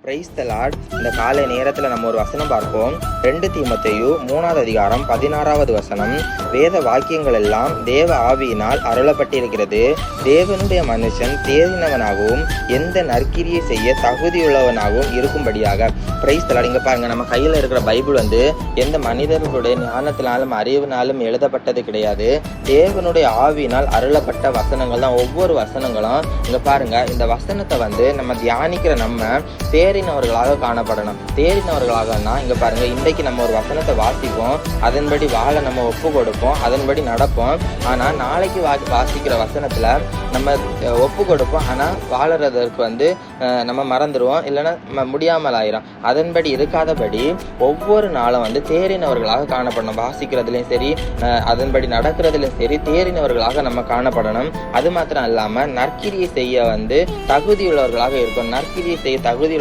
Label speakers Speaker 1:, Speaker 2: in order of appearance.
Speaker 1: Praise the Lord. இந்த காலை நேரத்தில் நம்ம ஒரு வசனம் பார்ப்போம். 2 தீமோத்தேயு 3வது அதிகாரம் 16வது வசனம். வேத வாக்கியங்கள் எல்லாம் தேவ ஆவியினால் அருளப்பட்டிருக்கிறது. தேவனுடைய மனுஷன் தேறினவனாகவும் எந்த நற்கிரியை செய்ய தகுதியுள்ளவனாகவும் இருக்கும்படியாக. Praise the Lord. இங்க பாருங்க, நம்ம கையில இருக்கிற பைபிள் எந்த மனிதர்களுடைய ஞானத்தினாலும் அறிவினாலும் எழுதப்பட்டது கிடையாது. தேவனுடைய ஆவியினால் அருளப்பட்ட வசனங்கள் தான் ஒவ்வொரு வசனங்களும். இங்க பாருங்க, இந்த வசனத்தை நம்ம தியானிக்கிற நம்ம தேறினவர்களாக காணப்படணும். தேறினவர்களாகனா இங்க பாருங்க, இன்றைக்கு நம்ம ஒரு வசனத்தை வாசிப்போம், அதன்படி வாழ நம்ம ஒப்பு கொடுப்போம், அதன்படி நடப்போம். ஆனா நாளைக்கு வாசிக்கிற வசனத்துல நம்ம ஒப்பு கொடுப்போம், ஆனா வாழறதற்கு நம்ம மறந்துடுவோம், இல்லைன்னா முடியாமல் ஆயிரும். அதன்படி இருக்காதபடி ஒவ்வொரு நாளும் தேறினவர்களாக காணப்படணும். வாசிக்கிறதுலையும் சரி, அதன்படி நடக்கிறதுலையும் சரி, தேறினவர்களாக நம்ம காணப்படணும். அது மாத்திரம் இல்லாம நற்கிரியை செய்ய தகுதியுள்ளவர்களாக இருக்கும். நற்கிரியை செய்ய தகுதியுள்ள